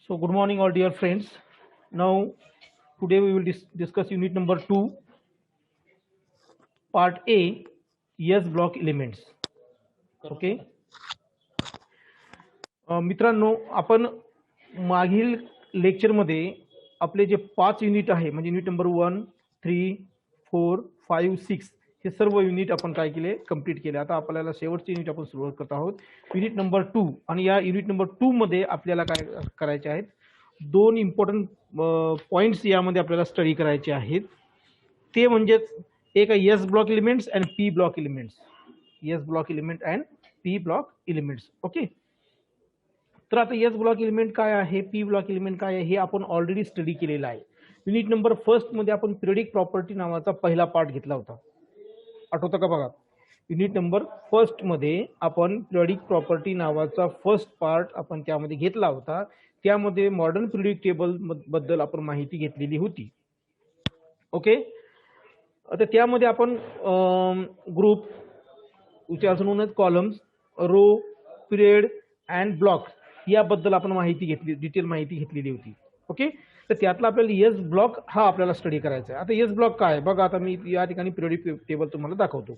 So good morning all dear friends. Now today we will discuss unit number 2 part A, S block elements. Okay. मित्रांनो, आपण मागील लेक्चरमध्ये आपले जे 5 unit आहे म्हणजे युनिट नंबर 1, 3, 4, 5, 6 हे सर्व युनिट आपण काय केले, कंप्लीट केले. आता आपल्याला शेवटचे युनिट आपण सुरुवात करत आहोत, युनिट नंबर 2. आणि या युनिट नंबर 2 मध्ये आपल्याला काय करायचे आहेत, दोन इम्पॉर्टंट पॉइंट्स यामध्ये आपल्याला स्टडी करायचे आहेत. ते म्हणजे एक आहे S block elements and P block elements. S block element and P block elements. Okay. तर आता एस ब्लॉक एलिमेंट काय आहे, पी ब्लॉक एलिमेंट काय आहे, हे आपण ऑलरेडी स्टडी केलेलं आहे. युनिट नंबर 1 मध्ये आपण पिरियडिक प्रॉपर्टी नावाचा पहिला पार्ट घेतला होता, आठवतं का बघा. युनिट नंबर 1 मध्ये आपण पिरियडिक प्रॉपर्टी नावाचा फर्स्ट पार्ट आपण त्यामध्ये घेतला होता. त्यामध्ये मॉडर्न पिरियडिक टेबल बद्दल आपण माहिती घेतलेली होती. ओके. आता त्यामध्ये आपण group which are known as columns, row, period and block याबद्दल आपण माहिती घेतली, डिटेल माहिती घेतलेली होती. ओके. तर त्यातला आपल्याला एस ब्लॉक हा आपल्याला स्टडी करायचा आहे. आता एस ब्लॉक काय बघा, आता मी या ठिकाणी पिरियडिक टेबल तुम्हाला दाखवतो.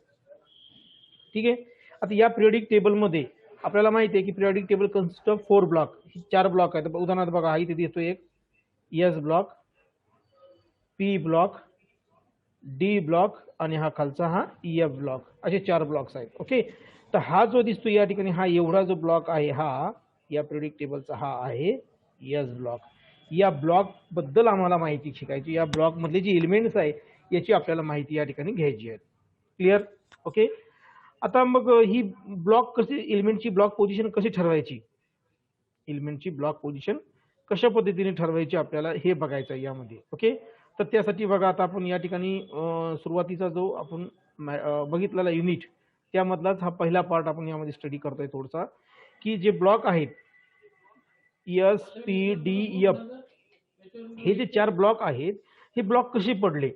ठीक आहे. आता या पिरियडिक टेबलमध्ये आपल्याला माहिती आहे की periodic table consist of 4 block, 4 block आहेत. उदाहरणार्थ बघा, हा इथे दिसतो एक S block, P block, D block आणि हा खालचा हा एफ ब्लॉक, असे 4 ब्लॉक्स आहेत. ओके. तर हा जो दिसतो या ठिकाणी, हा एवढा जो ब्लॉक आहे, हा या पिरियडिक टेबलचा हा आहे एस ब्लॉक. या ब्लॉक बद्दल आम्हाला माहिती शिकायची, या ब्लॉक मधले जे एलिमेंट्स आहे याची आपल्याला माहिती या ठिकाणी घ्यायची आहे. क्लिअर. ओके. आता मग ही ब्लॉक कशी, एलिमेंटची ब्लॉक पोझिशन कशी ठरवायची, एलिमेंटची ब्लॉक पोझिशन कशा पद्धतीने ठरवायची आपल्याला हे बघायचं आहे यामध्ये. ओके. तर त्यासाठी बघा, आता आपण या ठिकाणी सुरुवातीचा जो आपण बघितलेला युनिट त्यामधलाच हा पहिला पार्ट आपण यामध्ये स्टडी करतोय थोडासा, की जे ब्लॉक आहेत एस पी डी एफ, हे जे 4 ब्लॉक आहेत हे ब्लॉक कसे पडले.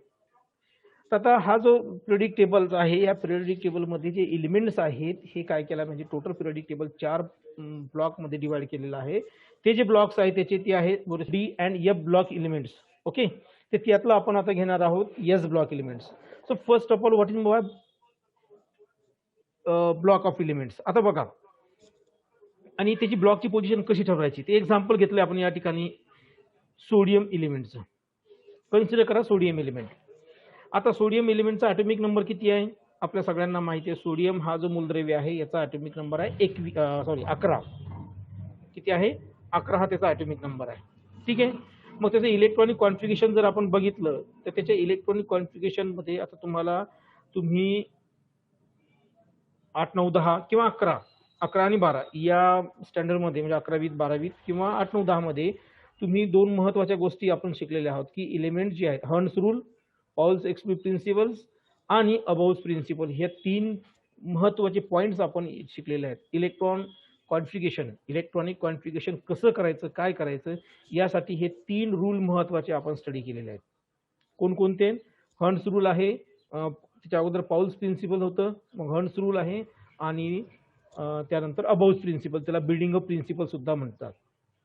तर आता हा जो पिरियडिक टेबल आहे, या पिरियडिक टेबलमध्ये जे एलिमेंट्स आहेत हे काय केलं म्हणजे टोटल पिरियडिक टेबल 4 ब्लॉक मध्ये डिवाइड केलेलं आहे. ते जे ब्लॉक्स आहेत त्याचे ते आहेत D and F block elements. Okay. तर त्यातलं आपण आता घेणार आहोत S block elements. So first of all what is block of elements. आता बघा, आणि त्याची ब्लॉकची पोझिशन कशी ठरवायची ते एक्झाम्पल घेतलं आपण या ठिकाणी सोडियम एलिमेंटचं. कन्सिडर करा सोडियम एलिमेंट. आता सोडियम एलिमेंटचा ॲटॉमिक नंबर किती आहे आपल्या सगळ्यांना माहिती आहे. सोडियम हा जो मूलद्रव्य आहे याचा ॲटॉमिक नंबर आहे 11. किती आहे? 11 हा त्याचा ॲटॉमिक नंबर आहे. ठीक आहे. मग त्याचं इलेक्ट्रॉनिक कॉन्फिगरेशन जर आपण बघितलं तर त्याच्या इलेक्ट्रॉनिक कॉन्फिगरेशन मध्ये आता तुम्ही 8, 9, 10 किंवा 11 आणि 12 या स्टँडर्डमध्ये म्हणजे 11वीत 12वीत किंवा 8, 9, 10 मध्ये तुम्ही दोन महत्त्वाच्या गोष्टी आपण शिकलेल्या आहोत की एलिमेंट जे आहेत हर्न्स रूल, पॉल्स एक्सक्लूड प्रिन्सिपल्स आणि अबाउस प्रिन्सिपल, हे 3 महत्त्वाचे पॉइंट्स आपण शिकलेले आहेत. इलेक्ट्रॉनिक कॉन्फिगरेशन कसं करायचं, काय करायचं, यासाठी हे 3 रूल महत्त्वाचे आपण स्टडी केलेले आहेत. कोणकोणते? हर्न्स रूल आहे, त्याच्या अगोदर पॉल्स प्रिन्सिपल होतं, मग हर्न्स रूल आहे आणि त्यानंतर अबाउस प्रिन्सिपल, त्याला बिल्डिंग अप प्रिन्सिपल सुद्धा म्हणतात.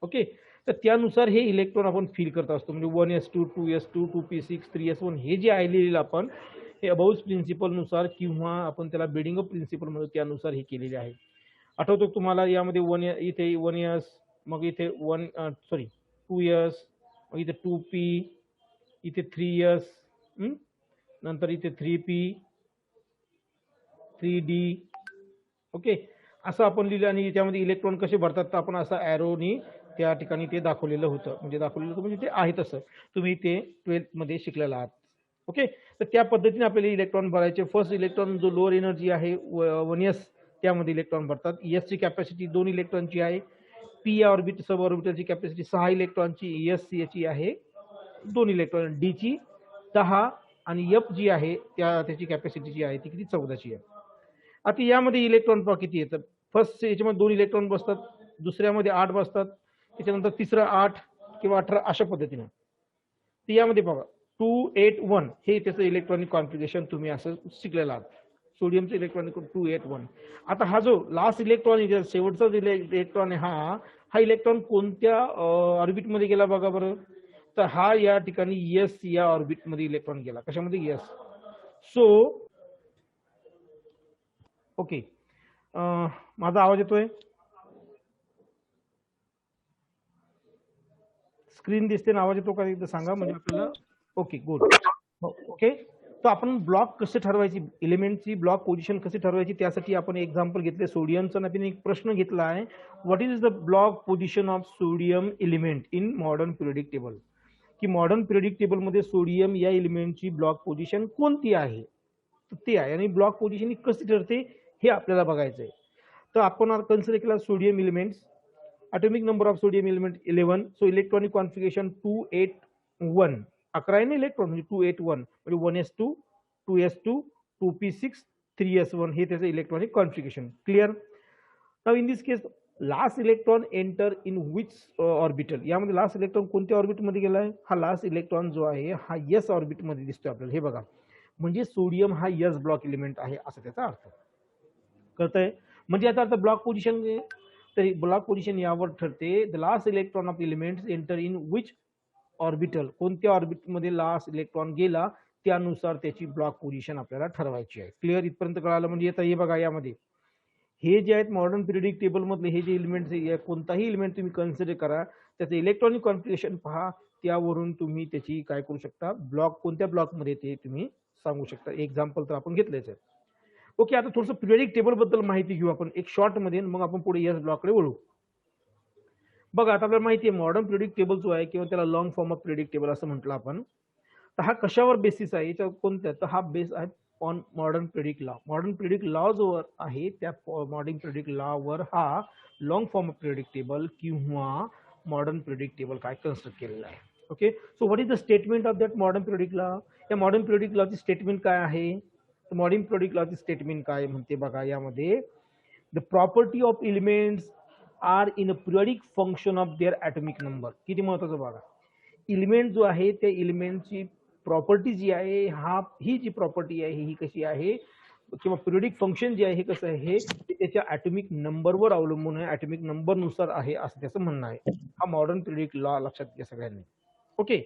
ओके. तर त्यानुसार हे इलेक्ट्रॉन आपण फील करत असतो. म्हणजे 1s2, 2s2, 2p6, 3s1 हे जे आलेलं आपण हे अबाउस प्रिन्सिपल नुसार किंवा आपण त्याला बिल्डिंग अप प्रिन्सिपल म्हणतो त्यानुसार हे केलेले आहे. आठवतो तुम्हाला यामध्ये इथे 1s, मग इथे 2s, मग इथे 2p, इथे 3s, नंतर इथे 3p, 3d. ओके. असं आपण लिहिलं आणि त्यामध्ये इलेक्ट्रॉन कसे भरतात तर आपण असं ॲरोनी त्या ठिकाणी ते दाखवलेलं होतं. म्हणजे ते आहे तसं तुम्ही ते 12th मध्ये शिकलेला आहात. ओके. तर त्या पद्धतीने आपल्याला इलेक्ट्रॉन भरायचे. फर्स्ट इलेक्ट्रॉन जो लोअर एनर्जी आहे 1s त्यामध्ये इलेक्ट्रॉन भरतात. एसची कॅपॅसिटी 2 इलेक्ट्रॉनची आहे. पी या ऑर्बिट सब ऑर्बिटलची कॅपॅसिटी 6 इलेक्ट्रॉनची, एस याची आहे 2 इलेक्ट्रॉन, डी ची 10 आणि एफ जी आहे त्याची कॅपॅसिटी जी आहे ती किती 14ची आहे. आता यामध्ये इलेक्ट्रॉन किती येतात. फर्स्ट याच्यामध्ये 2 इलेक्ट्रॉन बसतात, दुसऱ्यामध्ये 8 बसतात, त्याच्यानंतर तिसरं 8 किंवा 18 अशा पद्धतीनं. तर यामध्ये बघा 281 हे त्याचं इलेक्ट्रॉनिक कॉन्फिगरेशन तुम्ही असं शिकलेलं आहात. सोडियमचं इलेक्ट्रॉनिक 281. आता हा जो लास्ट इलेक्ट्रॉन शेवटचा इलेक्ट्रॉन आहे हा इलेक्ट्रॉन कोणत्या ऑर्बिटमध्ये गेला बघा बरं. तर हा या ठिकाणी यस या ऑर्बिटमध्ये इलेक्ट्रॉन गेला. कशामध्ये? यस. सो ओके, माझा आवाज येतोय? स्क्रीन दिसते ना? आवाज येतो का एकदा सांगा म्हणजे आपल्याला. Okay good. ओके, तर आपण ब्लॉक कसे ठरवायची, एलिमेंटची ब्लॉक पोझिशन कशी ठरवायची, त्यासाठी आपण एक्झाम्पल घेतले सोडियमचा. नवीन एक प्रश्न घेतला आहे, what is the block position of sodium element in modern periodic table. की मॉडर्न पिरियडिक टेबल मध्ये सोडियम या एलिमेंटची ब्लॉक पोझिशन कोणती आहे, तर ते आहे. आणि ब्लॉक पोझिशन कशी ठरते हे आपल्याला बघायचं आहे. तर आपण कन्सिडर केला sodium elements. atomic number of sodium element 11. so electronic configuration 281. 11 आहे ना इलेक्ट्रॉन, म्हणजे 281 म्हणजे 1s2 2s2 2p6 3s1 हे त्याचं electronic configuration. Clear. Now in this case last electron enter in which orbital. यामध्ये लास्ट इलेक्ट्रॉन कोणत्या ऑर्बिटमध्ये गेला आहे? हा लास्ट इलेक्ट्रॉन जो आहे हा यस ऑर्बिटमध्ये दिसतोय आपल्याला. हे बघा, म्हणजे सोडियम हा यस ब्लॉक एलिमेंट आहे असं त्याचा अर्थ. कळतंय? म्हणजे याचा अर्थ ब्लॉक पोझिशन, तर ब्लॉक पोझिशन यावर ठरते. The last electron of elements enter in which orbital. कोणत्या ऑर्बिटमध्ये लास्ट इलेक्ट्रॉन गेला त्यानुसार त्याची ब्लॉक पोझिशन आपल्याला ठरवायची आहे. क्लिअर? इथपर्यंत कळालं. म्हणजे आता हे बघा, यामध्ये हे जे आहेत मॉडर्न पिरियडिक टेबल मधले हे जे एलिमेंट्स, कोणताही एलिमेंट तुम्ही कन्सिडर करा, त्याचं इलेक्ट्रॉनिक कॉन्फिगरेशन पहा, त्यावरून तुम्ही त्याची काय करू शकता, ब्लॉक कोणत्या ब्लॉकमध्ये ते तुम्ही सांगू शकता. एक्झाम्पल तर आपण घेतलेच आहे. ओके, आता थोडंसं पिरियडिक टेबल बद्दल माहिती घेऊ आपण एक शॉर्ट मध्ये, मग आपण पुढे यस ब्लॉककडे वळू. बघा, आता आपल्याला माहिती आहे मॉडर्न पिरियडिक टेबल जो आहे किंवा त्याला long form of periodic table असं म्हटलं आपण. तर हा कशावर बेसिस आहे, याच्या कोणत्या, तर हा बेस आहे on modern periodic law. Modern periodic law जो आहे त्या मॉडर्न पिरियडिक लॉवर हा long form of periodic table किंवा मॉडर्न पिरियडिक टेबल काय कन्स्ट्रक्ट केलेलं आहे. Okay, so what is the statement of that modern periodic law. या मॉडर्न पिरियडिक लॉची स्टेटमेंट काय आहे? मॉडर्न पिरियडिक लॉची स्टेटमेंट काय म्हणते बघा, यामध्ये the property of elements are in a periodic function of their atomic number. किती महत्वाचं बघा, एलिमेंट जो आहे त्या एलिमेंटची प्रॉपर्टी जी आहे, ही जी प्रॉपर्टी आहे ही कशी आहे, किंवा पिरियडिक फंक्शन जे आहे हे कसं आहे, हे त्याच्या ॲटॉमिक नंबरवर अवलंबून आहे, ॲटॉमिक नंबर नुसार आहे असं त्याचं म्हणणं आहे. हा मॉडर्न पिरियडिक लॉ लक्षात घ्या सगळ्यांनी. ओके,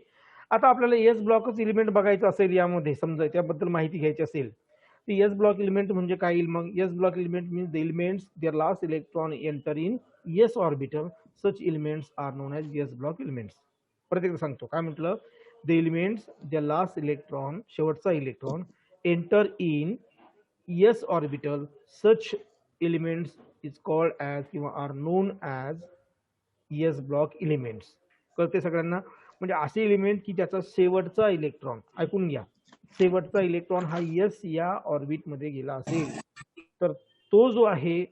आता आपल्याला एस ब्लॉकच एलिमेंट बघायचं असेल, यामध्ये समजा त्याबद्दल माहिती घ्यायची असेल, तर एस ब्लॉक एलिमेंट म्हणजे काय येईल मग? S block element means the elements their last electron enter in S orbital, such elements are known as S block elements. परत एकदा सांगतो, काय म्हटलं? The elements their last electron, शेवटचा electron enter in S orbital, such elements is called as किंवा are known as s block elements. कळते सगळ्यांना? म्हणजे असे एलिमेंट की त्याचा शेवटचा इलेक्ट्रॉन, ऐकून घ्या, शेवटचा इलेक्ट्रॉन हा एस या ऑर्बिट मध्ये गेला असेल तर तो जो आहे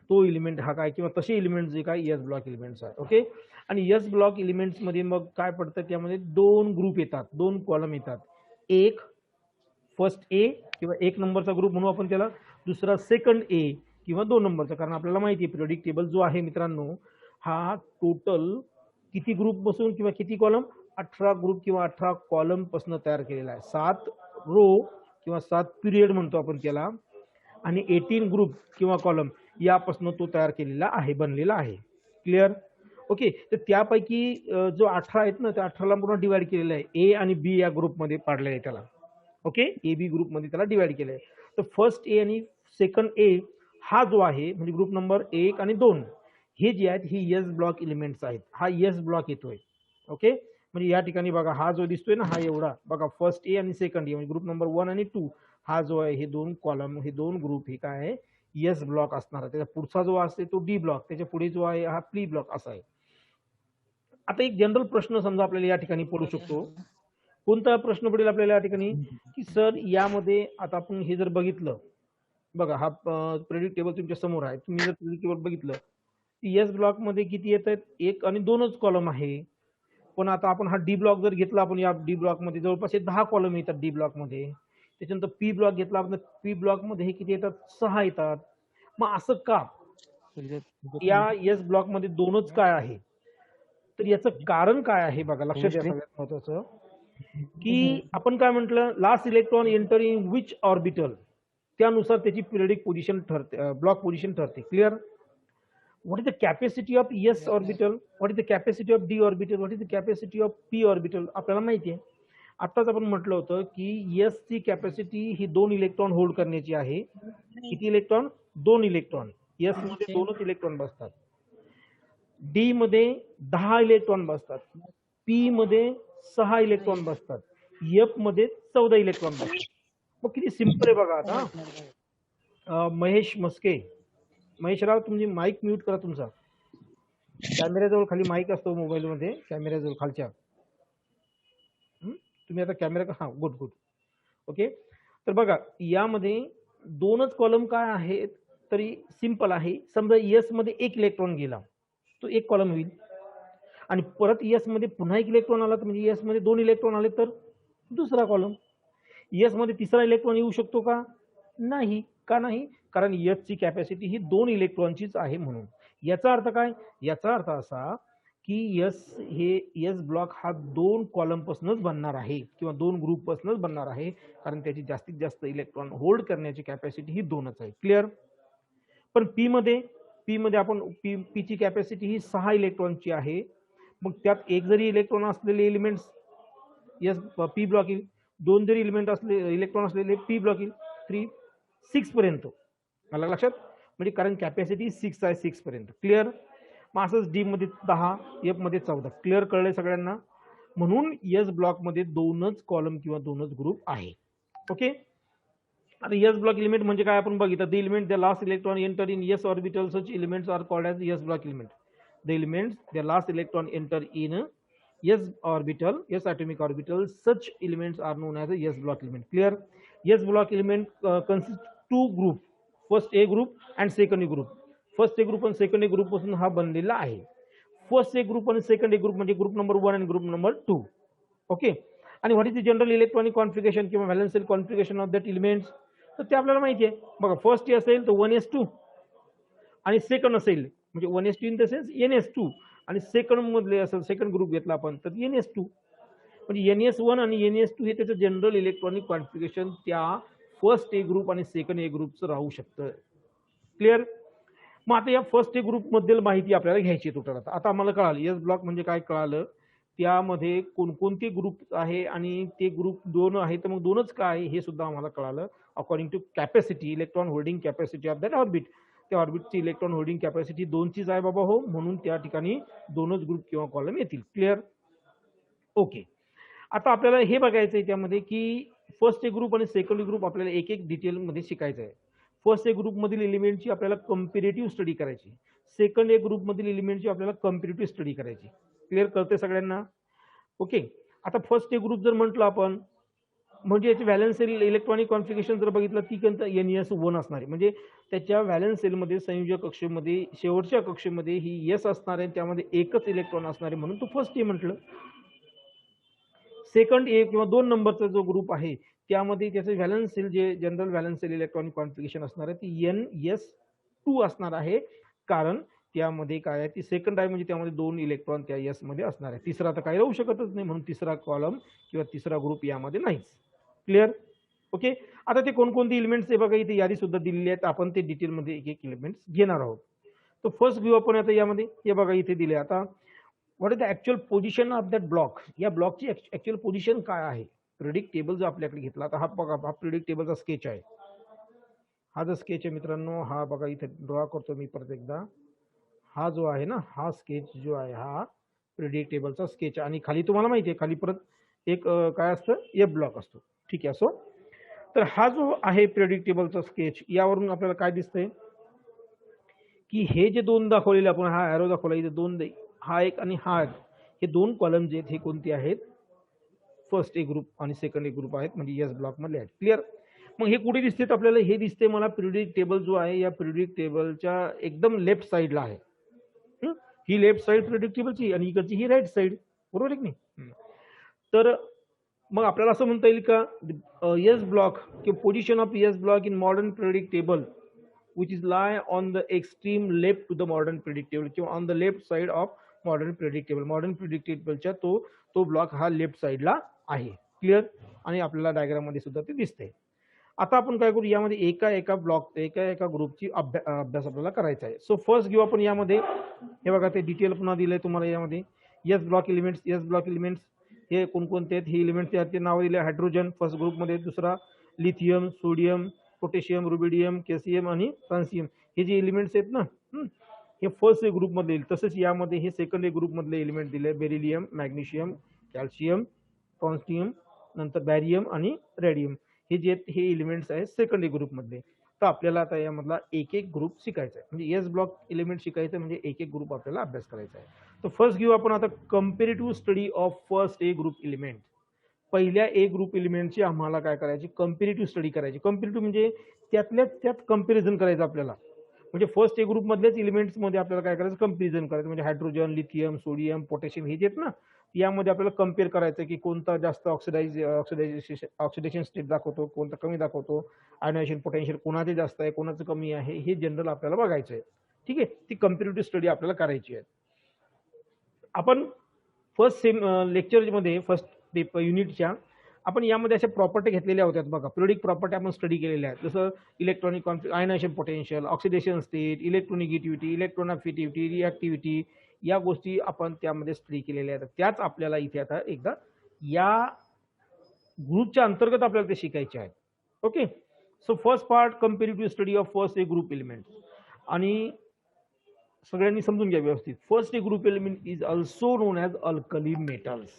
तो एलिमेंट हा काय, किंवा तसे एलिमेंट जे काय एस ब्लॉक एलिमेंट्स आहे. ओके, आणि एस ब्लॉक एलिमेंट्स मध्ये मग काय पडतं, त्यामध्ये दोन ग्रुप येतात, दोन कॉलम येतात. एक फर्स्ट ए किंवा एक नंबरचा ग्रुप म्हणू आपण त्याला, दुसरा सेकंड ए किंवा 2 नंबरचा. कारण आपल्याला माहिती आहे पिरियडिक टेबल जो आहे मित्रांनो, हा टोटल किती ग्रुप बसून किंवा किती कॉलम, 18 ग्रुप किंवा 18 कॉलम पासून तयार केलेला आहे. 7 रो किंवा 7 पिरियड म्हणतो आपण त्याला, आणि 18 ग्रुप किंवा कॉलम यापासून तो तयार केलेला आहे, बनलेला आहे. क्लिअर? ओके, तर त्यापैकी जो 18 आहेत ना, त्या 18ला पूर्ण डिवाइड केलेलं आहे, ए आणि बी या ग्रुपमध्ये पाडलेलं आहे त्याला. ओके, ए बी ग्रुपमध्ये त्याला डिवाइड केलं आहे. तर फर्स्ट ए आणि सेकंड ए हा जो आहे, म्हणजे ग्रुप नंबर 1 आणि 2 हे जे आहेत ही एस ब्लॉक एलिमेंट्स आहेत. हा एस ब्लॉक येतोय. ओके, म्हणजे या ठिकाणी बघा हा जो दिसतोय ना, हा एवढा बघा, फर्स्ट ए आणि सेकंड ए म्हणजे ग्रुप नंबर 1 आणि 2 हा जो आहे, हे दोन कॉलम, हे दोन ग्रुप, हे काय आहे, एस ब्लॉक असणार आहे. त्याच्या पुढचा जो असते तो डी ब्लॉक, त्याच्या पुढे जो आहे हा पी ब्लॉक असा आहे. आता एक जनरल प्रश्न समजा आपल्याला या ठिकाणी पडू शकतो. कोणता प्रश्न पडेल आपल्याला या ठिकाणी, की सर यामध्ये आता आपण हे जर बघितलं, बघा हा पिरियडिक टेबल तुमच्या समोर आहे, तुम्ही जर पिरियडिक टेबल बघितलं, एस ब्लॉक मध्ये किती येत आहेत, 1 आणि 2च कॉलम आहे. पण आता आपण हा डी ब्लॉक जर घेतला, आपण या डी ब्लॉक मध्ये जवळपास 10 कॉलम येतात डी ब्लॉक मध्ये. त्याच्यानंतर पी ब्लॉक घेतला आपण, पी ब्लॉक मध्ये हे किती येतात, 6 येतात. मग असं का, या एस ब्लॉक मध्ये 2च काय आहे? तर याचं कारण काय आहे बघा, लक्षात द्या. सगळ्यात महत्वाचं की आपण काय म्हटलं, last electron enter in which orbital, त्यानुसार त्याची पिरियडिक पोझिशन ठरते, ब्लॉक पोझिशन ठरते. Clear? what is the capacity of s orbital, what is the capacity of d orbital, what is the capacity of p orbital आपल्याला माहिती आहे. आताच आपण म्हटलं होतं की s ची कॅपॅसिटी ही 2 इलेक्ट्रॉन होल्ड करण्याची आहे. किती इलेक्ट्रॉन? 2 इलेक्ट्रॉन. s मध्ये 2च इलेक्ट्रॉन बसतात, डी मध्ये 10 इलेक्ट्रॉन बसतात, पी मध्ये 6 इलेक्ट्रॉन बसतात, एफ मध्ये 14 इलेक्ट्रॉन बसतात. मग किती सिंपल आहे बघा. आता महेश मस्के, महेशराव तुम्ही माईक म्यूट करा तुमचा. कॅमेऱ्याजवळ खाली माईक असतो मोबाईल मध्ये, कॅमेऱ्याजवळ खालच्या. तुम्ही आता कॅमेरा, हा गुड गुड ओके. तर बघा यामध्ये 2च कॉलम काय आहेत, तरी सिंपल आहे. समजा एस मध्ये 1 इलेक्ट्रॉन गेला, तो 1 कॉलम होईल. आणि परत एस मध्ये पुन्हा 1 इलेक्ट्रॉन आला, तर म्हणजे एस मध्ये 2 इलेक्ट्रॉन आले तर दुसरा कॉलम. एस मध्ये तिसरा इलेक्ट्रॉन येऊ शकतो का? नाही. का नाही? कारण एस ची कॅपॅसिटी ही 2 इलेक्ट्रॉनचीच आहे म्हणून. याचा अर्थ काय? याचा अर्थ असा की एस ब्लॉक हा 2 कॉलम पासूनच बनणार आहे किंवा 2 ग्रुप पासूनच बनणार आहे, कारण त्याची जास्तीत जास्त इलेक्ट्रॉन होल्ड करण्याची कॅपॅसिटी ही 2च आहे. क्लिअर? पण पी मध्ये आपण पी ची कॅपॅसिटी ही 6 इलेक्ट्रॉनची आहे. मग त्यात एक जरी इलेक्ट्रॉन असलेले एलिमेंट्स एस पी ब्लॉक येईल, 2 जरी इलेक्ट्रॉन असलेले पी ब्लॉक येईल, 3 6 पर्यंत. मला लक्षात, म्हणजे कारण कॅपॅसिटी 6 आहे, 6 पर्यंत. क्लिअर? मग असंच डी मध्ये 10, एफ मध्ये 14. क्लिअर कळलंय सगळ्यांना? म्हणून एस ब्लॉक मध्ये 2च कॉलम किंवा 2च ग्रुप आहे. ओके. आता एस ब्लॉक एलिमेंट म्हणजे काय आपण बघितलं. The element the last electron enter in S orbital such elements are called as S block element. The elements the last electron enter in S orbital, S atomic orbital, such elements are known as a S block element. Clear? S block element consists 2 group, first A group and second A group. First A group and second A group पासून हा बनलेला आहे. First A group आणि second A group म्हणजे group number 1 आणि group number 2. Okay. आणि what is the general electronic configuration किंवा व्हॅलेन्शियल configuration of that elements, तर ते आपल्याला माहिती आहे. बघा फर्स्ट ए असेल तर 1s2 आणि सेकंड असेल म्हणजे 1s2 in the sense ns2, आणि सेकंड मधले असेल, सेकंड ग्रुप घेतला आपण तर ns2. म्हणजे ns1 आणि ns2 हे त्याचं जनरल इलेक्ट्रॉनिक कॉन्फिगरेशन त्या फर्स्ट ए ग्रुप आणि सेकंड ए ग्रुपचं राहू शकतं. क्लिअर? मग आता या फर्स्ट ए ग्रुप मधील माहिती आपल्याला घ्यायची टोटल. आता आम्हाला कळालं एस ब्लॉक म्हणजे काय कळालं, त्यामध्ये कोणकोणते ग्रुप आहे आणि ते ग्रुप 2 आहे, तर मग 2च काय हे सुद्धा आम्हाला कळालं. According to capacity, electron holding capacity of that orbit, त्या ऑर्बिटची इलेक्ट्रॉन होल्डिंग कॅपॅसिटी 2चीच आहे बाबा हो, म्हणून त्या ठिकाणी 2च ग्रुप किंवा कॉलम येतील. क्लिअर? ओके. आता आपल्याला हे बघायचं आहे त्यामध्ये की फर्स्ट ए ग्रुप आणि सेकंड ग्रुप आपल्याला एक एक डिटेल मध्ये शिकायचं आहे. फर्स्ट ए ग्रुप मधील एलिमेंटची आपल्याला कंपेरेटिव्ह स्टडी करायची, सेकंड ए ग्रुप मधील एलिमेंटची आपल्याला कंपेरेटिव्ह स्टडी करायची. क्लिअर करते सगळ्यांना? ओके. आता फर्स्ट ए ग्रुप जर म्हटलं आपण, म्हणजे याची व्हॅलेन्स सेल इलेक्ट्रॉनिक कॉन्फिगरेशन जर बघितलं ती NES1 असणार आहे. म्हणजे त्याच्या व्हॅलेन्स सेलमध्ये संयोजक कक्षेमध्ये शेवटच्या कक्षेमध्ये ही एस असणार आहे, त्यामध्ये एकच इलेक्ट्रॉन असणार आहे, म्हणून तो फर्स्ट ए म्हटलं. सेकंड ए किंवा 2 नंबरचा जो ग्रुप आहे त्यामध्ये त्याचं व्हॅलेन्स सेल जे general valence shell electronic configuration असणार आहे ती NS2 असणार आहे, कारण त्यामध्ये काय आहे ती सेकंड आहे, म्हणजे त्यामध्ये 2 इलेक्ट्रॉन त्या एस मध्ये असणार आहे. तिसरा तर काही राहू शकतच नाही, म्हणून तिसरा कॉलम किंवा तिसरा ग्रुप यामध्ये नाहीच. क्लिअर? ओके. आता ते कोणकोणते एलिमेंट्स आहे बघा, इथे यादी सुद्धा दिलेली आहेत, आपण ते डिटेलमध्ये एक एक एलिमेंट्स घेणार आहोत. तर फर्स्ट घेऊ आपण आता यामध्ये, हे बघा इथे दिले. आता what is the actual position of that block, या ब्लॉकची ऍक्च्युअल पोझिशन काय आहे. प्रिडिक्ट टेबल जो आपल्याकडे घेतला, आता हा बघा हा प्रिडिक्ट टेबलचा स्केच आहे. हा जो स्केच आहे मित्रांनो, हा बघा इथे ड्रॉ करतो मी परत एकदा. हा जो आहे ना, हा स्केच जो आहे हा प्रिडिक्ट टेबलचा स्केच, आणि खाली तुम्हाला माहिती आहे खाली परत एक काय असतं, एफ ब्लॉक असतो. ठीक आहे. सो तर हा जो आहे प्रिडिक्ट टेबलचा स्केच, यावरून आपल्याला काय दिसतंय की हे जे 2 दाखवलेले आपण, हा ॲरो दाखवला इथे 2, हा एक आणि हा एक, हे 2 कॉलम जे आहेत हे कोणते आहेत, फर्स्ट ए ग्रुप आणि सेकंड ए ग्रुप आहेत, म्हणजे एस ब्लॉक मधले आहेत. क्लिअर? मग हे कुठे दिसते आपल्याला, हे दिसते मला प्रिडिक्ट टेबल जो आहे या प्रिडिक्ट टेबलच्या एकदम लेफ्ट साईडला आहे. ही लेफ्ट साईड प्रिडिक्ट टेबलची आणि इकडची ही राईट साईड, बरोबर आहे की नाही. तर मग आपल्याला असं म्हणता येईल का एस ब्लॉक किंवा position of S block in modern predict table which is lie on the extreme left to the modern predictable किंवा on the left side of modern predictable. Modern प्रिडिक्टेबलच्या तो ब्लॉक हा लेफ्ट साईडला आहे. Clear? आणि आपल्याला diagram मध्ये सुद्धा ते दिसतंय. आता आपण काय करू, यामध्ये एका एका ब्लॉक एका ग्रुपची अभ्यास आपल्याला करायचा आहे. सो फर्स्ट घेऊ आपण यामध्ये. हे बघा ते डिटेल पुन्हा दिलंय तुम्हाला यामध्ये. एस ब्लॉक एलिमेंट्स हे कोणकोणते आहेत, हे एलिमेंट्स ते नाव दिले. हायड्रोजन फर्स्ट ग्रुपमध्ये, दुसरा lithium, sodium, potassium, rubidium, calcium आणि फ्रान्सियम, हे जे एलिमेंट्स आहेत ना, हे फर्स्ट ग्रुपमधले येईल. तसेच यामध्ये हे सेकंड ग्रुपमधले एलिमेंट दिले, बेरिलियम, मॅग्नेशियम, कॅल्शियम, फ्रान्सियम, नंतर बॅरियम आणि रेडियम, हे जे हे एलिमेंट्स आहेत सेकंड ग्रुपमधले. तर आपल्याला आता यामधला एक एक ग्रुप शिकायचा आहे, म्हणजे एस ब्लॉक एलिमेंट शिकायचं म्हणजे एक एक ग्रुप आपल्याला अभ्यास करायचा आहे. तर फर्स्ट घेऊ आपण आता comparative study of first A group element. पहिल्या ए ग्रुप एलिमेंटची आम्हाला काय करायची, कंपेरेटिव्ह स्टडी करायची. कंपेरेटिव्ह म्हणजे त्यातल्याच त्यात कंपॅरिझन करायचं आपल्याला. म्हणजे फर्स्ट ए ग्रुप मधल्याच एलिमेंट्स मध्ये आपल्याला काय करायचं, कंपॅरिझन करायचं. म्हणजे हायड्रोजन, लिथियम, सोडियम, पोटॅशियम हे जे आहेत ना, यामध्ये आपल्याला कम्पेअर करायचं की कोणता जास्त ऑक्सिडेशन स्टेट दाखवतो, कोणता कमी दाखवतो, आयनायझेशन पोटेन्शियल कोणाचे जास्त आहे, कोणाचं कमी आहे, हे जनरल आपल्याला बघायचं आहे. ठीक आहे, ती कंपेरेटिव्ह स्टडी आपल्याला करायची आहे. आपण फर्स्ट लेक्चरमध्ये फर्स्ट पेपर युनिटच्या आपण यामध्ये अशा प्रॉपर्टी घेतलेल्या होत्या बघा. पिरियडिक प्रॉपर्टी आपण स्टडी केलेल्या आहेत, जसं electronic conflict, ionization potential, oxidation state, electronegativity, electron affinity, reactivity, या गोष्टी आपण त्यामध्ये स्टडी केलेल्या आहेत. त्याच आपल्याला इथे आता एकदा या ग्रुपच्या अंतर्गत आपल्याला ते शिकायचे आहेत. Okay, so first part comparative study of first A group element. आणि सगळ्यांनी समजून घ्या व्यवस्थित. First A group element is also known as alkali metals.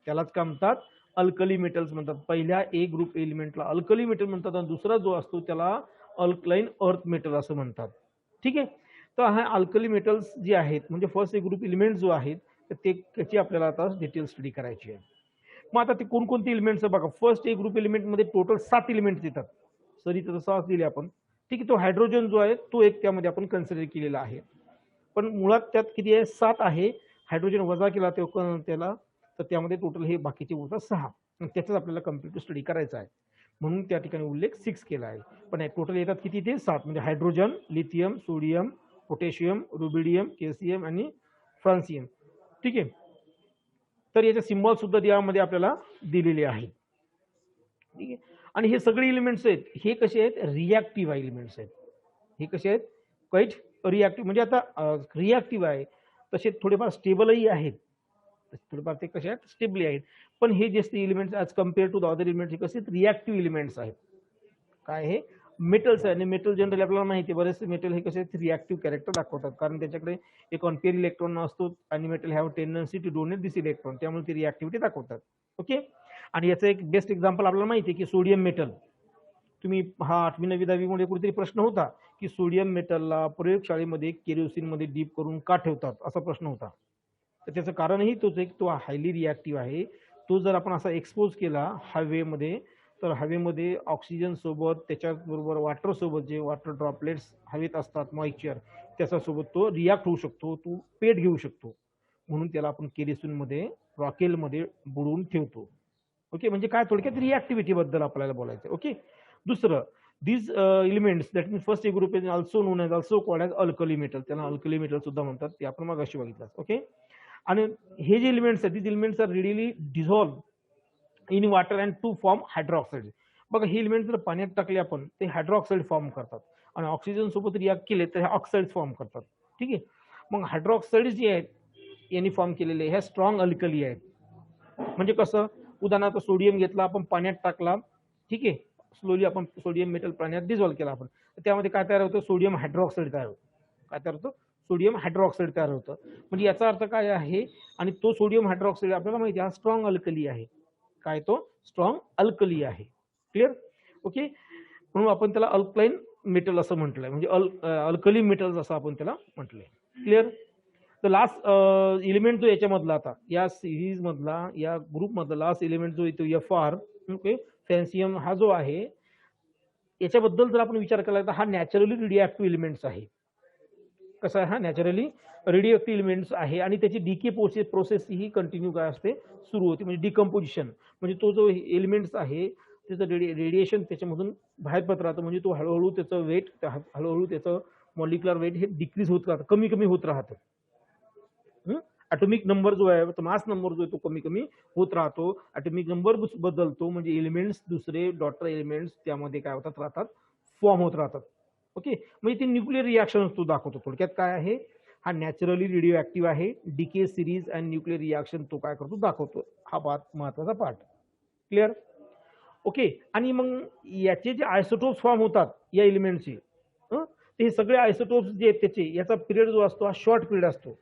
त्यालाच काय म्हणतात, अल्कली मेटल्स म्हणतात. पहिल्या ए ग्रुप एलिमेंटला अल्कली मेटल म्हणतात आणि दुसरा जो असतो त्याला अल्कलाइन अर्थ मेटल असं म्हणतात. ठीक आहे, तर हा अल्कली मेटल्स जे आहेत म्हणजे फर्स्ट ए ग्रुप एलिमेंट जो आहेत तर त्याची आपल्याला आता डिटेल स्टडी करायची आहे. मग आता ते कोणकोणते एलिमेंट्स बघा. फर्स्ट ए ग्रुप एलिमेंट मध्ये टोटल 7 एलिमेंट्स येतात. सर इथं 6 दिले आपण. ठीक आहे, तो हायड्रोजन जो आहे तो एक त्यामध्ये आपण कन्सिडर केलेला आहे, पण मुळात त्यात किती आहे, 7 आहे. हायड्रोजन वजा केला त्याला तर त्यामध्ये टोटल हे बाकीचे उरतात 6. त्याचाच आपल्याला कंप्लीट स्टडी करायचा आहे, म्हणून त्या ठिकाणी उल्लेख 6 केला आहे. पण टोटल येतात किती, ते 7. म्हणजे hydrogen, lithium, sodium, potassium, rubidium, calcium आणि फ्रान्सियम. ठीक आहे, तर याचे सिम्बॉल सुद्धा यामध्ये आपल्याला दिलेले आहे. ठीक आहे, आणि हे सगळे एलिमेंट्स आहेत हे कसे आहेत, रिॲक्टिव्ह एलिमेंट्स आहेत. हे कसे आहेत, क्वाईट रिॲक्टिव्ह. म्हणजे आता रिॲक्टिव्ह आहे तसे थोडेफार स्टेबलही आहेत, थोडेफार ते कसे आहेत, स्टेबली आहेत. पण हे जे elements as compare to the other elements हे कसे रिॲक्टिव्ह एलिमेंट्स आहेत. काय हे मेटल्स आहे, आणि मेटल जनरली आपल्याला माहिती आहे बरेचसे मेटल हे कसे रिॲक्टिव्ह कॅरेक्टर दाखवतात, कारण त्याच्याकडे एक अनपेअर इलेक्ट्रॉन असतो आणि metal have tendency to donate this electron, त्यामुळे ते रिॲक्टिव्हिटी दाखवतात. ओके, आणि याचं एक बेस्ट एक्झाम्पल आपल्याला माहिती आहे की सोडियम मेटल. तुम्ही हा 8वी 9वी 10वी मध्ये कुठेतरी प्रश्न होता की सोडियम मेटलला प्रयोगशाळेमध्ये केरोसिन मध्ये डीप करून का ठेवतात, असा प्रश्न होता. तर त्याचं कारणही तोच एक, तो हायली रिॲक्टिव्ह आहे. तो जर आपण असा एक्सपोज केला हवेमध्ये तर हवेमध्ये ऑक्सिजन सोबत त्याच्याबरोबर वॉटर सोबत जे वॉटर ड्रॉपलेट्स हवेत असतात मॉइश्चर त्याच्यासोबत तो रिॲक्ट होऊ शकतो, तो पेट घेऊ शकतो. म्हणून त्याला आपण केरोसिनमध्ये रॉकेलमध्ये बुडवून ठेवतो. ओके, म्हणजे काय थोडक्यात रिॲक्टिव्हिटी बद्दल आपल्याला बोलायचं. ओके, दुसरं these elements that means first a group is also known as also called as alkali metal. त्याला अल्कली मेटल सुद्धा म्हणतात, ते आपण मगाशी बघितलं. ओके, आणि हे जे एलिमेंट्स आहेत these elements are readily dissolved in water and to form hydroxide. बघा हे एलिमेंट जर पाण्यात टाकले आपण ते हायड्रॉक्साईड फॉर्म करतात आणि ऑक्सिजन सोबत रिॲक्ट केले तर हे ऑक्साईड फॉर्म करतात. ठीक आहे, मग हायड्रॉक्साईड जे आहेत यांनी फॉर्म केलेले ह्या स्ट्रॉंग अल्कली आहेत. म्हणजे कसं, उदाहरणार्थ सोडियम घेतला आपण पाण्यात टाकला, ठीक आहे, स्लोली आपण सोडियम मेटल पाण्यात डिझॉल्व्ह केला आपण, त्यामध्ये काय तयार होतं, सोडियम हायड्रॉक्साईड तयार होतं. काय तयार होतं, सोडियम हायड्रॉक्साईड तयार होतं. म्हणजे याचा अर्थ काय आहे, आणि तो सोडियम हायड्रॉक्साईड आपल्याला माहिती आहे हा स्ट्रॉंग अल्कली आहे. काय, तो स्ट्रॉंग अल्कली आहे. क्लिअर. ओके, म्हणून आपण त्याला अल्कलाइन मेटल असं म्हटलंय, म्हणजे अल्कली मेटल्स असं आपण त्याला म्हटलंय. क्लिअर. तर लास्ट एलिमेंट जो याच्यामधला आता या सिरीज मधला या ग्रुप मधला लास्ट एलिमेंट जो येतो FR, ओके, फ्रान्सियम, हा जो आहे याच्याबद्दल जर आपण विचार केला तर हा नॅचरली रिॲक्टिव्ह एलिमेंट्स आहे. कसा आहे, हा नॅचरली रेडिओएक्टिव्ह एलिमेंट्स आहे आणि त्याची डीके प्रोसेस ही कंटिन्यू काय असते, सुरू होते. म्हणजे डिकम्पोजिशन, म्हणजे तो जो एलिमेंट्स आहे त्याचं रेडिएशन त्याच्यामधून बाहेर पडत राहतं. म्हणजे तो हळूहळू त्याचं वेट, हळूहळू त्याचं मॉलिक्युलर वेट हे डिक्रीज होत राहतं, कमी कमी होत राहतं. ॲटॉमिक नंबर जो आहे तो मास नंबर जो आहे तो कमी कमी होत राहतो. ॲटॉमिक नंबर बदलतो म्हणजे एलिमेंट्स दुसरे डॉटर एलिमेंट्स त्यामध्ये काय होतात राहतात, फॉर्म होत राहतात. ओके, म्हणजे ते न्यूक्लिअर रिॲक्शन तो दाखवतो. थोडक्यात काय आहे, हा नॅचरली रेडिओ ऍक्टिव्ह आहे. Decay series and nuclear reaction तो काय करतो दाखवतो. हा महत्वाचा पार्ट. क्लिअर? ओके. आणि मग याचे जे आयसोटोप्स फॉर्म होतात या एलिमेंटचे, ते सगळे आयसोटोप्स जे आहेत त्याचे, याचा पिरियड जो असतो हा शॉर्ट पिरियड असतो.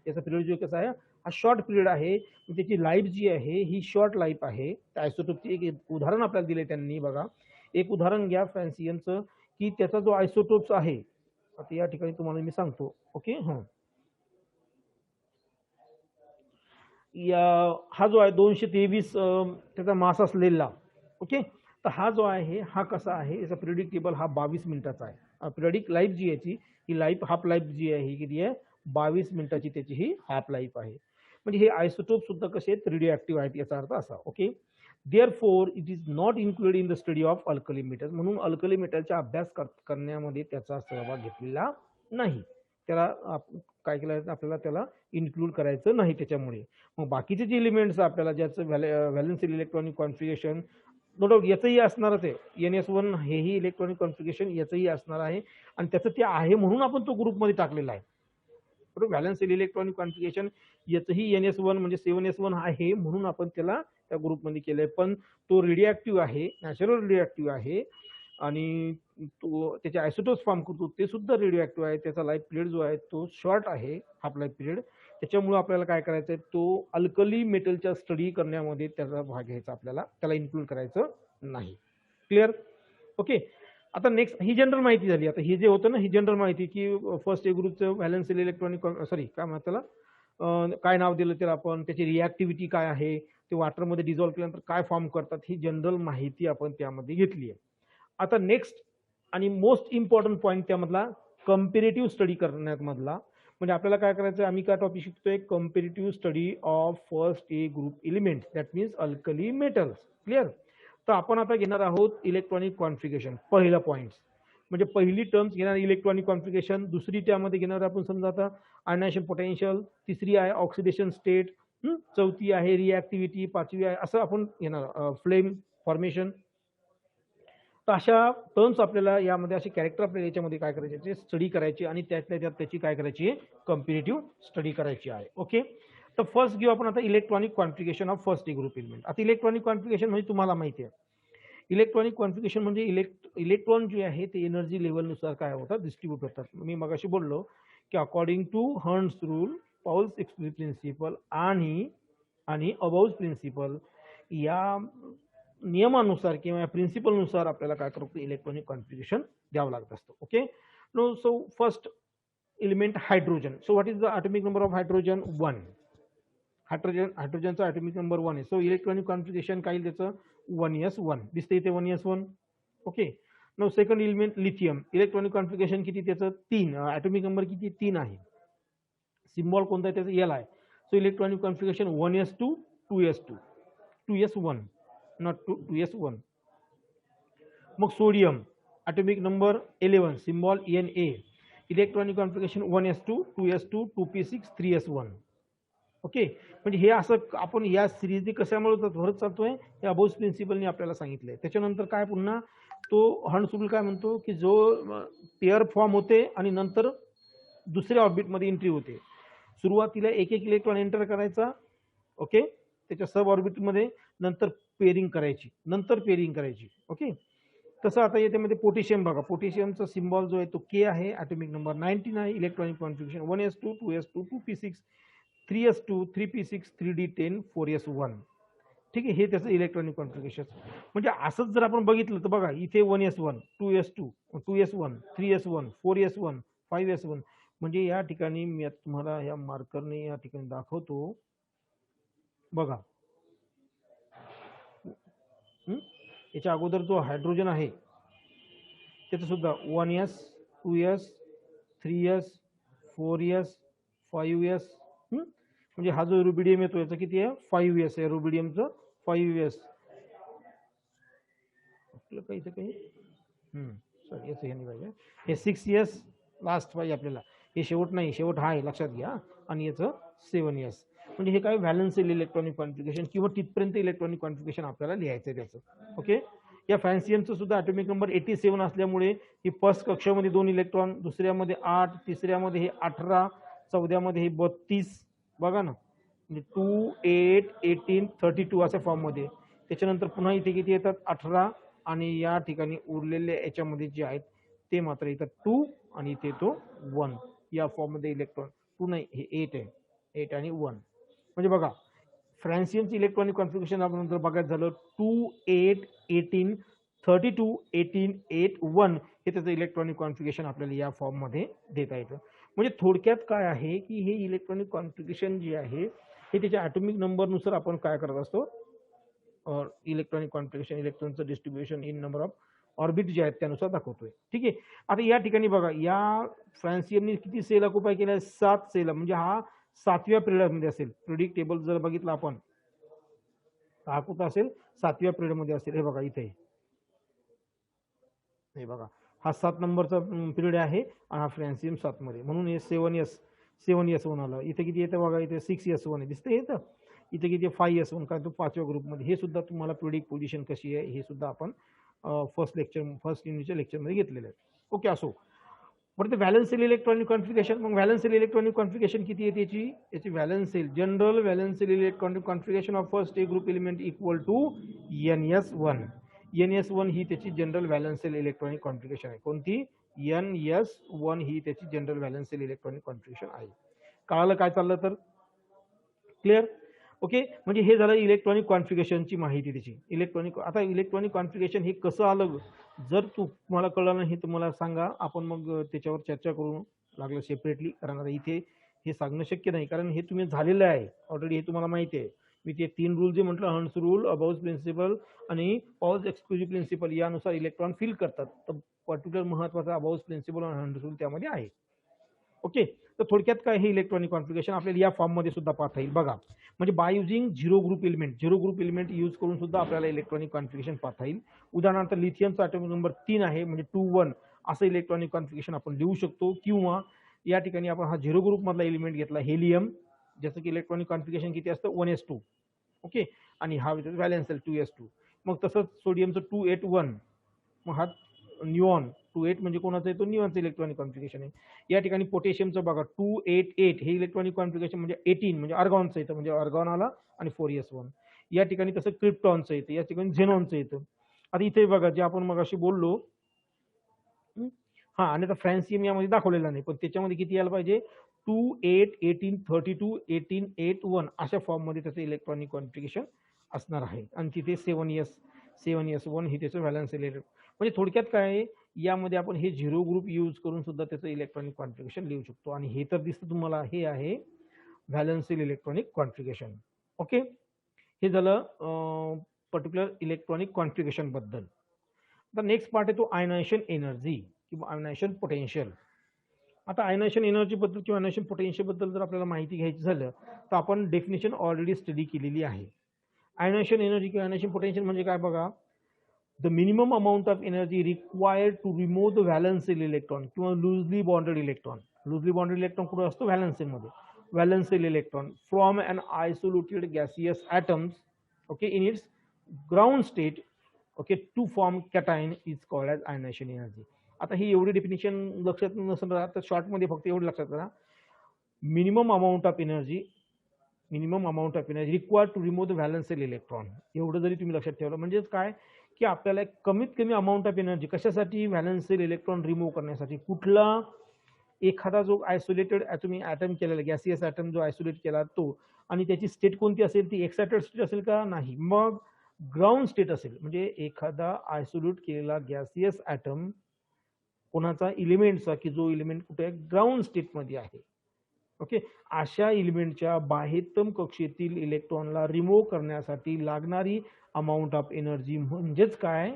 याचा पिरियड जो कसा आहे, हा शॉर्ट पिरियड आहे. त्याची लाईफ जी आहे ही शॉर्ट लाईफ आहे. त्या आयसोटोपची एक उदाहरण आपल्याला दिले त्यांनी. बघा, एक उदाहरण घ्या फ्रॅन्सियनचं, की त्याचा जो आयसोटोप्स आहे, आता या ठिकाणी तुम्हाला मी सांगतो. ओके, हा जो आहे 223 त्याचा मास असलेला. ओके, तर हा जो आहे हा कसा आहे, याचा पिरियडिक टेबल हा 22 मिनिटाचा आहे. पिरियडिक लाईफ जी याची ही लाईफ, हाफ लाईफ जी आहे ही किती आहे, 22 मिनिटाची त्याची ही हाफ लाईफ आहे. म्हणजे हे आयसोटोप सुद्धा कसे आहेत, रेडिओ ऍक्टिव्ह आहेत, याचा अर्थ असा. Okay, therefore it is not included in the study of alkali metals. म्हणून अल्कली मेटलचा अभ्यास करण्यामध्ये त्याचा सहभाग घेतलेला नाही. त्याला काय केलं, आपल्याला त्याला इन्क्लूड करायचं नाही त्याच्यामुळे. मग बाकीचे जे एलिमेंट्स आपल्याला ज्याचं valency electronic configuration no doubt याचंही असणारच आहे. NS1 हेही इलेक्ट्रॉनिक कॉन्फिगरेशन याचंही असणार आहे आणि त्याचं ते आहे म्हणून आपण तो ग्रुपमध्ये टाकलेला आहे. बरोबर, व्हॅलेन्सी इलेक्ट्रॉनिक कॉन्फिगरेशन याचंही NS1 म्हणजे 7S1 आहे म्हणून आपण त्याला त्या ग्रुपमध्ये केलंय. पण तो रेडिओ आहे, नॅचरल रेडिओ आहे आणि तो त्याचे आयसोटोप्स फॉर्म करतो ते सुद्धा रेडिओ आहे. त्याचा लाईफ पिरियड जो आहे तो शॉर्ट आहे, हाफ लाईफ पिरियड. त्याच्यामुळे आपल्याला काय करायचं आहे, तो अल्कली मेटलच्या स्टडी करण्यामध्ये त्याचा भाग घ्यायचा, आपल्याला त्याला इन्क्लूड करायचं नाही. क्लिअर? ओके, आता नेक्स्ट ही जनरल माहिती झाली. आता ही जे होतं ना, ही जनरल माहिती की फर्स्ट ए ग्रुपचं व्हॅलेन्सी इलेक्ट्रॉनिक सॉरी काय म्हणतात त्याला, काय नाव दिलं त्याला आपण, त्याची रिॲक्टिव्हिटी काय आहे, ते वॉटरमध्ये डिझॉल्व्ह केल्यानंतर काय फॉर्म करतात, ही जनरल माहिती आपण त्यामध्ये घेतली आहे. आता नेक्स्ट आणि मोस्ट इम्पॉर्टंट पॉईंट त्यामधला कम्पेरेटिव्ह स्टडी करण्यात मधला, म्हणजे आपल्याला काय करायचं, आम्ही काय टॉपिक शिकतोय, comparative study of first A group element, that means alkali metals. Clear? तर आपण आता घेणार आहोत इलेक्ट्रॉनिक कॉन्फिगरेशन. पहिला पॉईंट म्हणजे पहिली टर्म्स घेणार इलेक्ट्रॉनिक कॉन्फिगरेशन, दुसरी त्यामध्ये घेणार आपण समजा आता आयनायझेशन पोटेन्शियल, तिसरी आहे ऑक्सिडेशन स्टेट, चौथी आहे रिॲक्टिव्हिटी, पाचवी आहे, असं आपण घेणार फ्लेम फॉर्मेशन. तर अशा टर्म्स आपल्याला यामध्ये असे कॅरेक्टर आपल्याला याच्यामध्ये काय करायचे, स्टडी करायची आणि त्यातल्या त्यात त्याची काय करायची आहे, कम्पेरेटिव्ह स्टडी करायची आहे. ओके, तर फर्स्ट घेऊ आपण आता electronic configuration of first A group element. आता इलेक्ट्रॉनिक कॉन्फिगरेशन म्हणजे तुम्हाला माहिती आहे, इलेक्ट्रॉनिक कॉन्फिगरेशन म्हणजे इलेक्ट्रॉन जे आहे ते एनर्जी लेवलनुसार काय होतात, डिस्ट्रीब्यूट होतात. मी मगाशी बोललो की अकॉर्डिंग टू हर्न्स रूल, पाऊल्स एक्सक्लुसिव्ह प्रिन्सिपल आणि अबाउज प्रिन्सिपल, या नियमानुसार किंवा प्रिन्सिपलनुसार आपल्याला काय करतो, इलेक्ट्रॉनिक कॉन्फिगरेशन द्यावं लागत असतं. Okay, no so first element hydrogen. So what is the atomic number of hydrogen? 1. हायड्रोजनचा ॲटॉमिक नंबर 1 आहे. सो इलेक्ट्रॉनिक कॉन्फिगरेशन काय येईल त्याचं, 1s1 दिसते इथे, 1s1. Okay, no second element lithium. Electronic configuration किती त्याचं, 3. ॲटॉमिक नंबर किती, 3 आहे. सिम्बॉल कोणता आहे त्याचा, L आहे. So electronic configuration 1s2 2s2 2s1 not 2s1. मग sodium atomic number 11, symbol Na. Electronic configuration 1s2 2s2 2p6 3s1. Okay, म्हणजे हे असं आपण या सिरीजने कशामुळे भरत चालतोय, हे अबोज प्रिन्सिपलने आपल्याला सांगितलंय. त्याच्यानंतर काय, पुन्हा तो हर्न्स रूल काय म्हणतो की जो पेअर फॉर्म होते आणि नंतर दुसऱ्या ऑर्बिटमध्ये एंट्री होते. सुरुवातीला एक एक इलेक्ट्रॉन एंटर करायचा, ओके, त्याच्या सब ऑर्बिटमध्ये, नंतर पेअरिंग करायची. ओके, तसं आता याच्यामध्ये पोटॅशियम बघा, पोटॅशियमचा सिम्बॉल जो आहे तो K आहे, ॲटॉमिक नंबर 19 आहे. Electronic configuration 1s2 2s2 2p6 3s2 3p6 3d10 4s1. ठीक आहे, हे त्याचं इलेक्ट्रॉनिक कॉन्फिगरेशन. म्हणजे असंच जर आपण बघितलं तर बघा, इथे 1s1 2s2 2s1 3s1 4s1 5s1. म्हणजे या ठिकाणी मी तुम्हाला या मार्करने या ठिकाणी दाखवतो बघा. याच्या अगोदर जो हायड्रोजन आहे त्याचं सुद्धा 1s 2s 3s 4s 5s, म्हणजे हा जो रुबिडियम येतो याचा किती आहे, 5s आहे. रुबिडियमचं 5s. आपलं काही सॉरी याचं हे नाही पाहिजे, हे 6s लास्ट पाहिजे आपल्याला. हे शेवट नाही, शेवट हा आहे, लक्षात घ्या. आणि याचं 7s. म्हणजे हे काय व्हॅलेन्शियल इलेक्ट्रॉनिक कॉन्फिगरेशन किंवा तिथपर्यंत इलेक्ट्रॉनिक कॉन्फिगरेशन आपल्याला लिहायचं आहे त्याचं. ओके, या फ्रॅन्सियमचं सुद्धा ॲटॉमिक नंबर 87 असल्यामुळे ही फर्स्ट कक्षामध्ये 2 इलेक्ट्रॉन, दुसऱ्यामध्ये 8, तिसऱ्यामध्ये हे 18, चौथ्यामध्ये हे 32. बघा ना, म्हणजे 2, 8, 18, 32 अशा फॉर्ममध्ये. त्याच्यानंतर पुन्हा इथे किती येतात 18, आणि या ठिकाणी उरलेले याच्यामध्ये जे आहेत ते मात्र येतात 2 आणि इथे तो 1 या फॉर्ममध्ये इलेक्ट्रॉन. 2 नाही, हे 8 आहे, 8 आणि 1. म्हणजे बघा फ्रॅन्सियमचं इलेक्ट्रॉनिक कॉन्फिगरेशन आपण नंतर बघायचं झालं 2, 8, 18, 32, 18, 8, 1 हे त्याचं इलेक्ट्रॉनिक कॉन्फिगरेशन आपल्याला या फॉर्ममध्ये देता येतं. म्हणजे थोडक्यात काय आहे की हे इलेक्ट्रॉनिक कॉन्फिगरेशन जे आहे हे त्याच्या ॲटॉमिक नंबरनुसार आपण काय करत असतो, इलेक्ट्रॉनिक कॉन्फिगरेशन, इलेक्ट्रॉनचं distribution in number of orbit जे आहेत त्यानुसार दाखवतोय. ठीक आहे, आता या ठिकाणी बघा या फ्रॅन्सियमने किती सेल ऑक्युपाय केल्या, 7 सेल. म्हणजे हा 7व्या पिरियडमध्ये असेल. पिरियडिक टेबल जर बघितलं आपण हा कुठं असेल, 7व्या पिरियडमध्ये असेल. हे बघा इथे, हे बघा हा 7 नंबरचा पिरियड आहे आणि हा फ्रॅन्सियम 7 मध्ये, म्हणून हे 7s1 आलं. इथे किती येतं बघा, इथे 6s1 दिसतं येतं. इथे किती 5s1, काय तो 5व्या ग्रुपमध्ये. हे सुद्धा तुम्हाला पिरियडिक पोझिशन कशी आहे हे सुद्धा आपण फर्स्ट युनिटच्या लेक्चरमध्ये घेतलेलं आहे. ओके, असो. बरं, व्हॅलेन्शियल इलेक्ट्रॉनिक कॉन्फिगरेशन. मग व्हॅलेन्शियल इलेक्ट्रॉनिक कॉन्फिगरेशन किती आहे त्याची, याची valential general valential electronic configuration of first A group element equal to NS1. NS1 ही त्याची जनरल व्हॅलेन्शियल इलेक्ट्रॉनिक कॉन्फिगरेशन आहे. कोणती, NS1 ही त्याची जनरल व्हॅलेन्शियल इलेक्ट्रॉनिक कॉन्फिगरेशन आहे. कळालं काय चाललं तर, क्लिअर. ओके, म्हणजे हे झालं इलेक्ट्रॉनिक कॉन्फिगरेशनची माहिती त्याची. आता इलेक्ट्रॉनिक कॉन्फिगरेशन हे कसं आलं, जर तुम्हाला कळलं नाही तर मला सांगा, आपण मग त्याच्यावर चर्चा करू लागलं सेपरेटली. कारण आता इथे हे सांगणं शक्य नाही, कारण हे तुम्ही झालेलं आहे ऑलरेडी, हे तुम्हाला माहिती आहे. मी ते 3 रूल जे म्हटलं, हंड्स रूल, अबाउट प्रिन्सिपल आणि पॉज एक्सक्लुझिव्ह प्रिन्सिपल, यानुसार इलेक्ट्रॉन फिल करतात. तर पर्टिक्युलर महत्वाचा अबाउट प्रिन्सिपल आणि हंड्स रूल त्यामध्ये आहे. ओके, तर थोडक्यात काय, हे इलेक्ट्रॉनिक कॉन्फिगरेशन आपल्याला या फॉर्ममध्ये सुद्धा पाहता येईल. बघा, म्हणजे by using zero group element use करून सुद्धा आपल्याला इलेक्ट्रॉनिक कॉन्फिगरेशन पाहता येईल. उदाहरणार्थ लिथियमचा ॲटॉमिक नंबर 3 आहे, म्हणजे 2, 1 असं इलेक्ट्रॉनिक कॉन्फिगरेशन आपण लिहू शकतो. किंवा या ठिकाणी आपण हा झिरो ग्रुप मधला एलिमेंट घेतला हेलियम, ज्याचं की इलेक्ट्रॉनिक कॉन्फिगरेशन किती असतं, 1s2. ओके, आणि हा व्हॅलेन्शियल 2s2. मग तसंच सोडियमचं 281, मग हा न्यूऑन 28 म्हणजे कोणाचा येतो, न्यूऑनचं इलेक्ट्रॉनिक कॉन्फिगरेशन आहे. या ठिकाणी पोटॅशियमचं बघा 288 हे इलेक्ट्रॉनिक कॉन्फिगरेशन म्हणजे 18 म्हणजे आर्गॉनचं येतं, म्हणजे आर्गॉन आला आणि 4s1. या ठिकाणी तसं क्रिप्टॉनचं येतं, या ठिकाणी झेनॉनचं येतं. आता इथे बघा जे आपण मग अशी बोललो, हा, आणि आता फ्रॅन्सियम यामध्ये दाखवलेला नाही, पण त्याच्यामध्ये किती यायला पाहिजे, 2, 8, 18, 32, 18, 8, 1 अशा फॉर्ममध्ये त्याचं इलेक्ट्रॉनिक कॉन्फिगरेशन असणार आहे. आणि तिथे 7s1 ही त्याचं व्हॅलेन्शियल इलेक्ट्रॉनिक. म्हणजे थोडक्यात काय आहे, यामध्ये आपण हे झिरो ग्रुप यूज करून सुद्धा त्याचं इलेक्ट्रॉनिक कॉन्फिगरेशन लिहू शकतो. आणि हे तर दिसतं तुम्हाला, हे आहे व्हॅलेन्शियल इलेक्ट्रॉनिक कॉन्फिगरेशन. ओके, हे झालं पर्टिक्युलर इलेक्ट्रॉनिक कॉन्फिगरेशन बद्दल. आता नेक्स्ट पार्ट आहे तो आयनायझेशन एनर्जी किंवा आयनायझेशन पोटेन्शियल. आता आयनायझेशन एनर्जी बद्दल किंवा आयनायझेशन पोटेन्शियल बद्दल जर आपल्याला माहिती घ्यायची झालं तर आपण डेफिनेशन ऑलरेडी स्टडी केलेली आहे. आयनायझेशन एनर्जी किंवा आयनायझेशन पोटेन्शियल म्हणजे काय बघा, the minimum amount of energy required to remove the valential electron किंवा loosely bonded electron. Loosely bonded electron कुठे असतो, व्हॅलेन्शियलमध्ये. Valential electron from an isolated gaseous atoms, okay, in its ground state, okay, to form cation is called as ionization energy. आता ही एवढी definition लक्षात नसेल तर शॉर्टमध्ये फक्त एवढं लक्षात करा, minimum amount of energy required to remove the valential electron. एवढं जरी तुम्ही लक्षात ठेवलं म्हणजेच काय की आपल्याला एक कमीत कमी अमाऊंट ऑफ एनर्जी कशासाठी, व्हॅलेन्शियल इलेक्ट्रॉन रिमूव्ह करण्यासाठी. कुठला, एखादा जो आयसोलेटेड तुम्ही ॲटम केलेला गॅसियस ॲटम जो आयसोलेट केला तो, आणि त्याची स्टेट कोणती असेल, ती एक्सायटेड स्टेट असेल का, नाही, मग ग्राउंड स्टेट असेल. म्हणजे एखादा आयसोलेट केलेला गॅसियस ॲटम कोणाचा, इलिमेंटचा, की जो इलिमेंट कुठे आहे, ग्राउंड स्टेटमध्ये आहे. ओके, अशा इलिमेंटच्या बाह्यतम कक्षेतील इलेक्ट्रॉनला रिमूव्ह करण्यासाठी लागणारी अमाऊंट ऑफ एनर्जी म्हणजेच काय,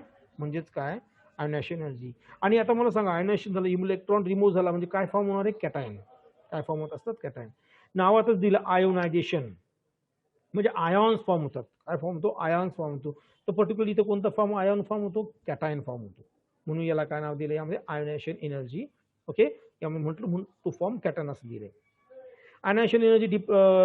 आयनायझेशन एनर्जी. आणि आता मला सांगा, आयनायझेशन झालं, इलेक्ट्रॉन रिमूव्ह झाला म्हणजे काय फॉर्म होणार आहे, कॅटायन. काय फॉर्म होत असतात, कॅटायन. नावातच दिलं आयोनायझेशन, म्हणजे आयॉन्स फॉर्म होतात. काय फॉर्म होतो, आयॉन्स फॉर्म होतो. तर पर्टिक्युलर इथं कोणता फॉर्म, आयॉन फॉर्म होतो, कॅटायन फॉर्म होतो. म्हणून याला काय नाव दिलं, यामध्ये आयोनायझेशन एनर्जी. ओके, यामध्ये म्हटलं म्हणून तो फॉर्म कॅटायन असं दिलंय. आयनायझेशन एनर्जी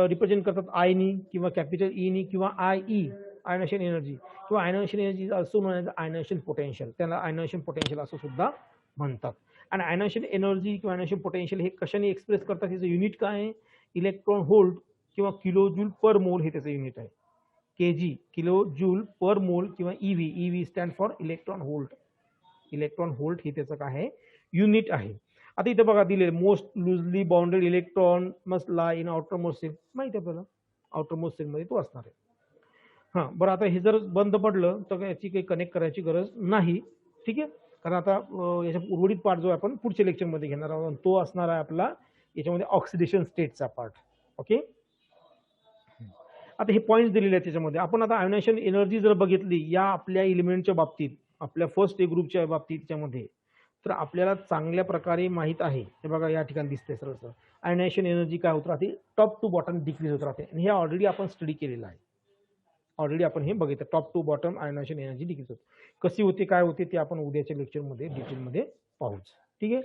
रिप्रेझेंट करतात आयनी किंवा कॅपिटल ईनी किंवा IE आयनायझेशन एनर्जी किंवा आयनायझेशन एनर्जी असो म्हणायचं आयनायझेशन पोटेन्शियल, त्याला आयनायझेशन पोटेन्शियल असं सुद्धा म्हणतात. आणि आयनायझेशन एनर्जी किंवा आयनायझेशन पोटेन्शियल हे कशाने एक्सप्रेस करतात, त्याचं युनिट काय आहे, इलेक्ट्रॉन व्होल्ट किंवा किलो जूल पर मोल हे त्याचं युनिट आहे. kg किलो जूल पर मोल किंवा EV stand for electron volt. Electron volt हे त्याचं काय आहे, युनिट आहे. आता इथे बघा दिले most loosely bounded electron must lie in outermost shell, माहिती आहे आपल्याला आउटर मोस्ट सेल मध्ये तो असणार आहे. हां बरं, आता हे जर बंद पडलं तर याची काही कनेक्ट करायची गरज नाही, ठीक आहे. कारण आता याच्या उर्वरित पार्ट जो आपण पुढच्या लेक्चरमध्ये घेणार आहोत तो असणार आहे आपला याच्यामध्ये ऑक्सिडेशन स्टेटचा पार्ट. ओके, आता हे पॉईंट्स दिलेले आहेत त्याच्यामध्ये. आपण आता आयोनायझेशन एनर्जी जर बघितली या आपल्या एलिमेंटच्या बाबतीत, आपल्या फर्स्ट ए ग्रुपच्या बाबतीत त्याच्यामध्ये, तर आपल्याला चांगल्या प्रकारे माहीत आहे. हे बघा या ठिकाणी दिसतंय सरळ सरळ आयोनायझेशन एनर्जी काय होत राहते, टॉप टू बॉटम डिक्रीज होत राहते. आणि हे ऑलरेडी आपण स्टडी केलेलं आहे, ऑलरेडी आपण हे बघितलं top to bottom ionization energy decrease होते. कशी होते काय होते ते आपण उद्याच्या लेक्चरमध्ये डिटेलमध्ये पाहूच, ठीक आहे.